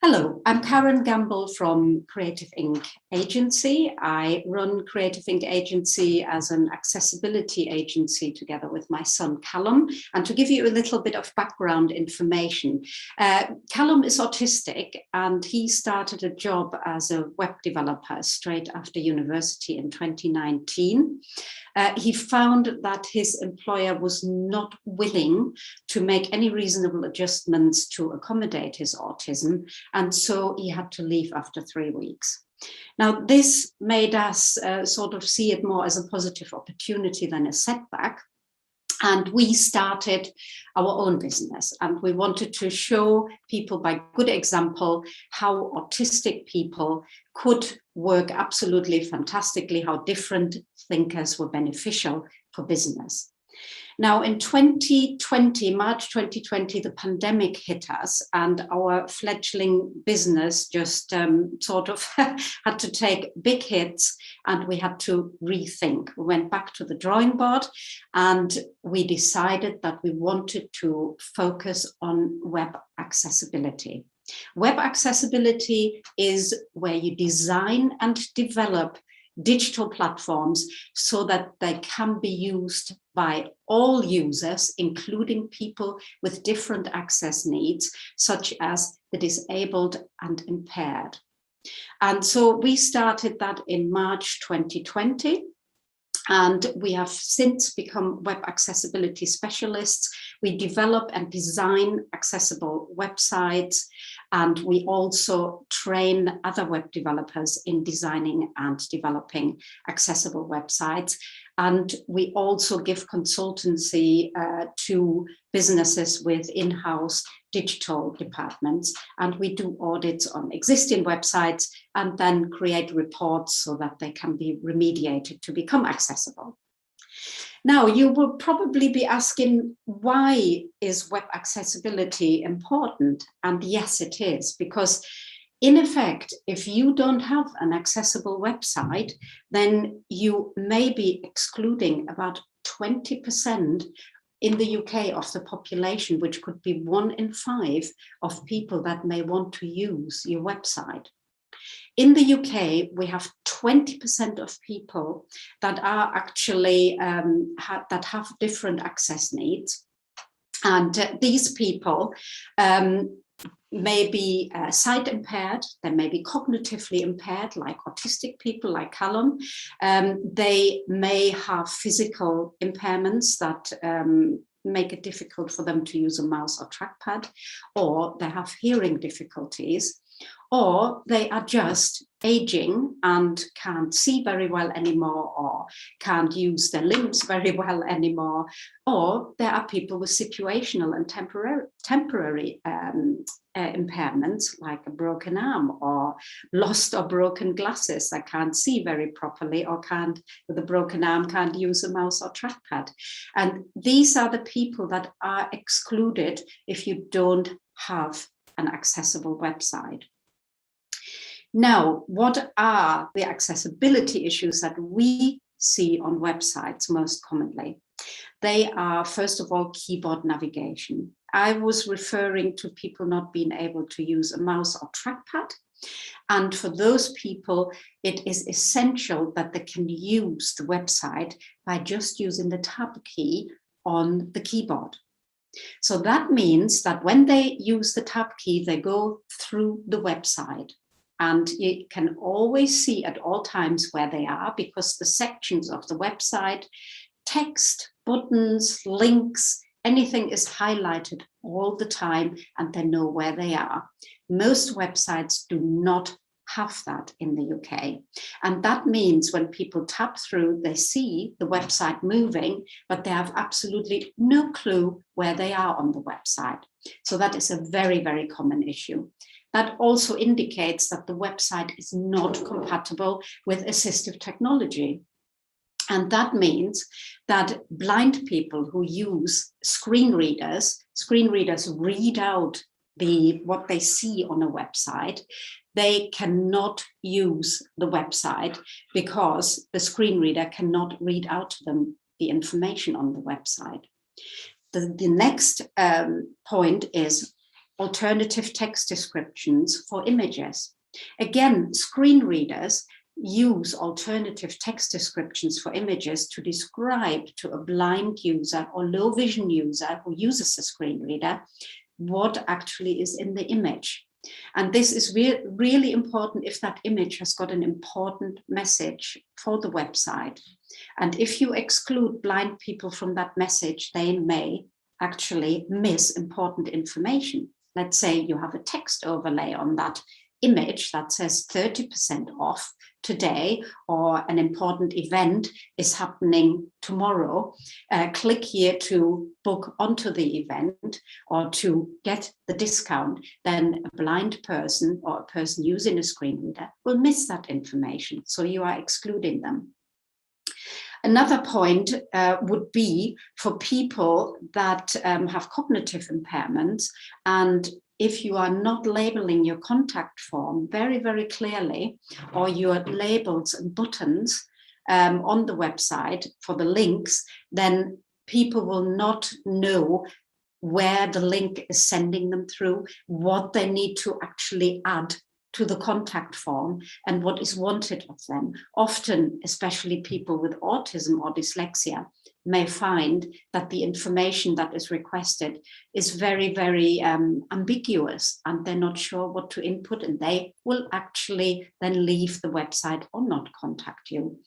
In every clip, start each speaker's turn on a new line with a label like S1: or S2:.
S1: Hello, I'm Caren Gamble from Creative Inc. Agency. I run Creative Inc. Agency as an accessibility agency together with my son Callum. And to give you a little bit of background information, Callum is autistic and he started a job as a web developer straight after university in 2019. He found that his employer was not willing to make any reasonable adjustments to accommodate his autism, and so he had to leave after 3 weeks. Now, this made us sort of see it more as a positive opportunity than a setback. And we started our own business, and we wanted to show people by good example how autistic people could work absolutely fantastically, how different thinkers were beneficial for business. Now, in 2020, March 2020, the pandemic hit us and our fledgling business just sort of had to take big hits and we had to rethink. We went back to the drawing board and we decided that we wanted to focus on web accessibility. Web accessibility is where you design and develop digital platforms so that they can be used by all users, including people with different access needs, such as the disabled and impaired. And so we started that in March 2020. And we have since become web accessibility specialists. We develop and design accessible websites, and we also train other web developers in designing and developing accessible websites. And we also give consultancy to businesses with in-house digital departments. And we do audits on existing websites and then create reports so that they can be remediated to become accessible. Now, you will probably be asking, why is web accessibility important? And yes, it is, because in effect, if you don't have an accessible website, then you may be excluding about 20% in the UK of the population, which could be 1 in 5 of people that may want to use your website. In the UK, we have 20% of people that are actually that have different access needs. And these people may be sight impaired, they may be cognitively impaired, like autistic people, like Callum. They may have physical impairments that make it difficult for them to use a mouse or trackpad, or they have hearing difficulties, or they are just aging and can't see very well anymore, or can't use their limbs very well anymore, or there are people with situational and temporary impairments, like a broken arm or lost or broken glasses that can't see very properly, or can't, with a broken arm, can't use a mouse or trackpad. And these are the people that are excluded if you don't have an accessible website. Now, what are the accessibility issues that we see on websites most commonly? They are, first of all, keyboard navigation. I was referring to people not being able to use a mouse or trackpad. And for those people, it is essential that they can use the website by just using the tab key on the keyboard. So that means that when they use the tab key, they go through the website. And you can always see at all times where they are, because the sections of the website, text, buttons, links, anything is highlighted all the time, and they know where they are. Most websites do not have that in the UK. And that means when people tap through, they see the website moving, but they have absolutely no clue where they are on the website. So that is a very, very common issue. That also indicates that the website is not compatible with assistive technology. And that means that blind people who use screen readers read out what they see on a website. They cannot use the website because the screen reader cannot read out to them the information on the website. The next point is alternative text descriptions for images. Again, screen readers use alternative text descriptions for images to describe to a blind user or low vision user who uses a screen reader what actually is in the image. And this is really important if that image has got an important message for the website. And if you exclude blind people from that message, they may actually miss important information. Let's say you have a text overlay on that image that says 30% off today, or an important event is happening tomorrow. Click here to book onto the event or to get the discount. Then a blind person or a person using a screen reader will miss that information. So you are excluding them. Another point would be for people that have cognitive impairments, and if you are not labeling your contact form very, very clearly, or your labels and buttons on the website for the links, then people will not know where the link is sending them through, what they need to actually add to the contact form, and what is wanted of them. Often, especially people with autism or dyslexia, may find that the information that is requested is very, very ambiguous, and they're not sure what to input, and they will actually then leave the website or not contact you.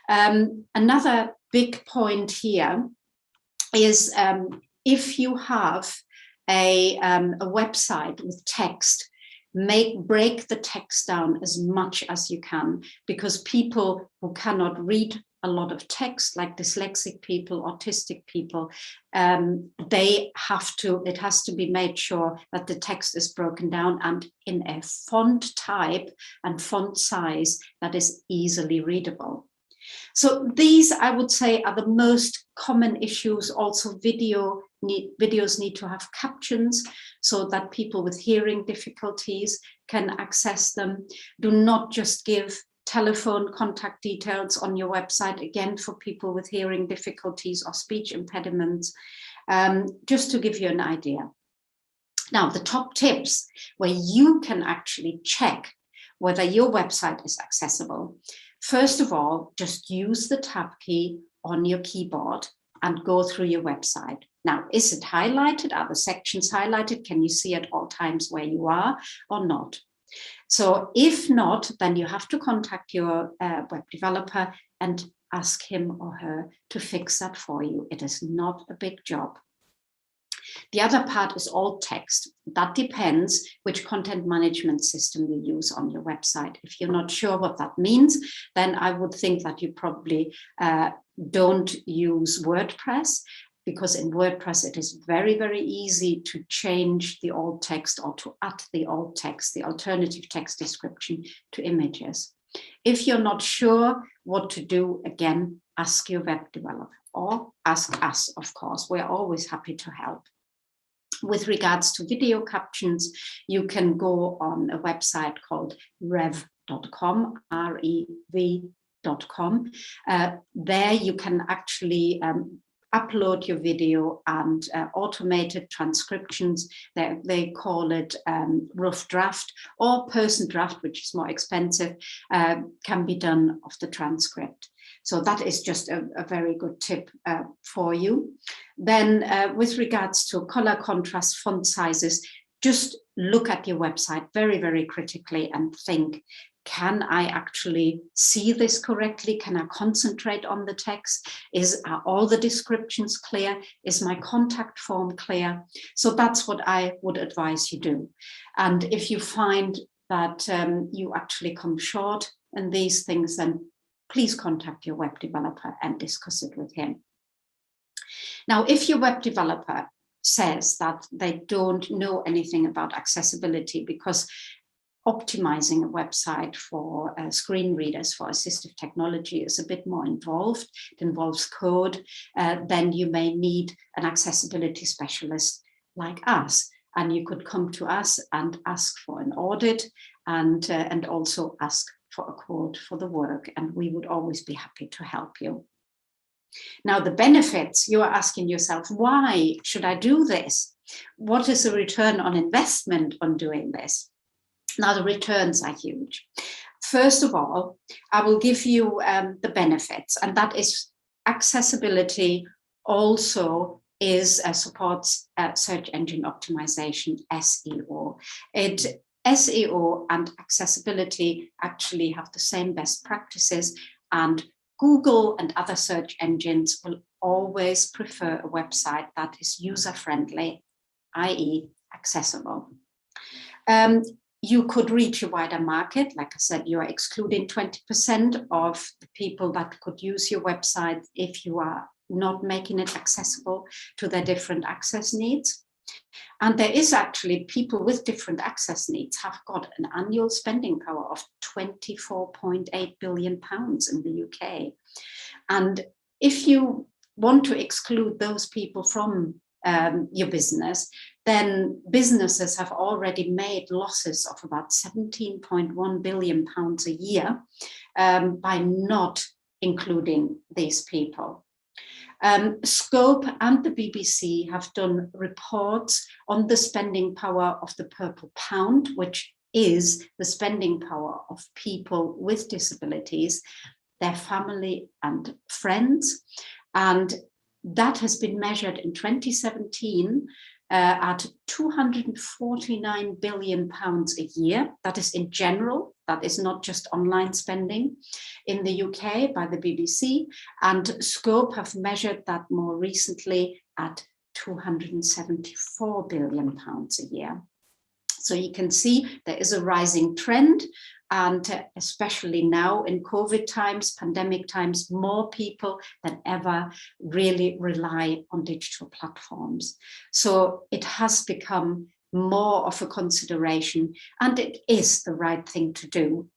S1: Another big point here is if you have a website with text, break the text down as much as you can, because people who cannot read a lot of text, like dyslexic people, autistic people, it has to be made sure that the text is broken down and in a font type and font size that is easily readable. So these, I would say, are the most common issues. Also, videos need to have captions so that people with hearing difficulties can access them. Do not just give telephone contact details on your website, again, for people with hearing difficulties or speech impediments, just to give you an idea. Now, the top tips where you can actually check whether your website is accessible. First of all, just use the tab key on your keyboard and go through your website. Now, is it highlighted? Are the sections highlighted? Can you see at all times where you are or not? So if not, then you have to contact your web developer and ask him or her to fix that for you. It is not a big job. The other part is alt text. That depends which content management system you use on your website. If you're not sure what that means, then I would think that you probably don't use WordPress, because in WordPress it is very, very easy to change the alt text or to add the alt text, the alternative text description to images. If you're not sure what to do, again, ask your web developer or ask us, of course. We're always happy to help. With regards to video captions, you can go on a website called rev.com, rev.com. There you can actually upload your video, and automated transcriptions, they call it rough draft or person draft, which is more expensive, can be done of the transcript. So that is just a very good tip for you. Then with regards to color contrast, font sizes, just look at your website very, very critically and think, can I actually see this correctly? Can I concentrate on the text? Are all the descriptions clear? Is my contact form clear? So that's what I would advise you do. And if you find that you actually come short in these things, then please contact your web developer and discuss it with him. Now, if your web developer says that they don't know anything about accessibility, because optimizing a website for screen readers for assistive technology is a bit more involved, it involves code, then you may need an accessibility specialist like us. And you could come to us and ask for an audit and also ask for a quote for the work, and we would always be happy to help you. Now, the benefits, you are asking yourself, why should I do this? What is the return on investment on doing this? Now, the returns are huge. First of all, I will give you the benefits, and that is accessibility also supports search engine optimization, SEO. SEO and accessibility actually have the same best practices, and Google and other search engines will always prefer a website that is user-friendly, i.e. accessible. You could reach a wider market. Like I said, you are excluding 20% of the people that could use your website if you are not making it accessible to their different access needs. And there is actually people with different access needs have got an annual spending power of £24.8 billion in the UK. And if you want to exclude those people from your business, then businesses have already made losses of about £17.1 billion a year by not including these people. Scope and the BBC have done reports on the spending power of the purple pound, which is the spending power of people with disabilities, their family and friends. And that has been measured in 2017 at £249 billion a year. That is in general, that is not just online spending in the UK by the BBC. And Scope have measured that more recently at £274 billion a year. So you can see there is a rising trend. And especially now in COVID times, pandemic times, more people than ever really rely on digital platforms. So it has become more of a consideration, and it is the right thing to do.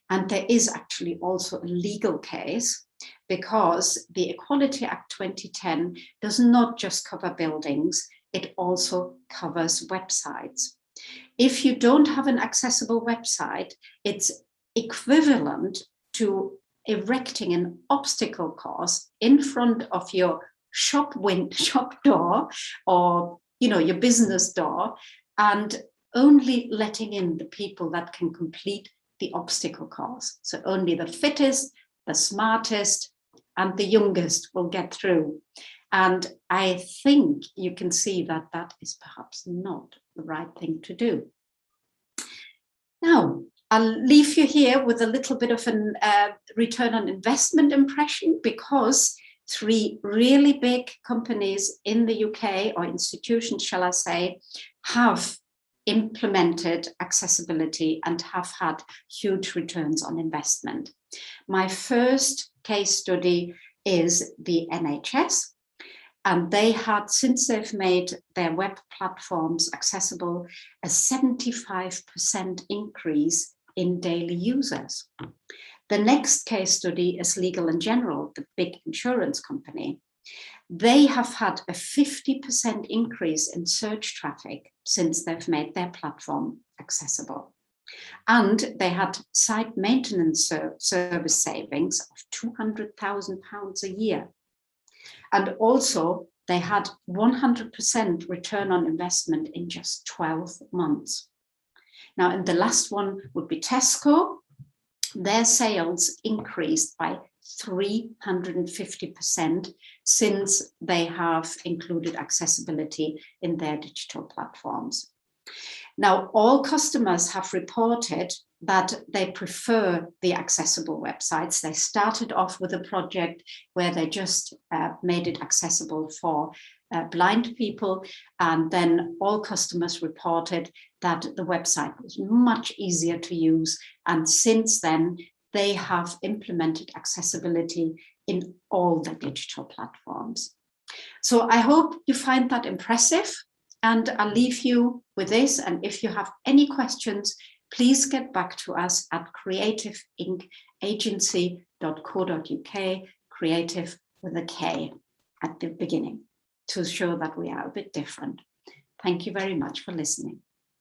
S1: And there is actually also a legal case, because the Equality Act 2010 does not just cover buildings, it also covers websites. If you don't have an accessible website, it's equivalent to erecting an obstacle course in front of your shop door or your business door, and only letting in the people that can complete the obstacle course. So only the fittest, the smartest, and the youngest will get through. And I think you can see that that is perhaps not the right thing to do. Now, I'll leave you here with a little bit of a return on investment impression, because 3 really big companies in the UK, or institutions, shall I say, have implemented accessibility and have had huge returns on investment. My first case study is the NHS. And they had, since they've made their web platforms accessible, a 75% increase in daily users. The next case study is Legal & General, the big insurance company. They have had a 50% increase in search traffic since they've made their platform accessible. And they had site maintenance service savings of £200,000 a year. And also, they had 100% return on investment in just 12 months. Now, and the last one would be Tesco. Their sales increased by 350% since they have included accessibility in their digital platforms. Now, all customers have reported that they prefer the accessible websites. They started off with a project where they just made it accessible for blind people, and then all customers reported that the website was much easier to use. And since then, they have implemented accessibility in all the digital platforms. So I hope you find that impressive, and I'll leave you with this. And if you have any questions, please get back to us at creativeinkagency.co.uk, creative with a K at the beginning, to show that we are a bit different. Thank you very much for listening.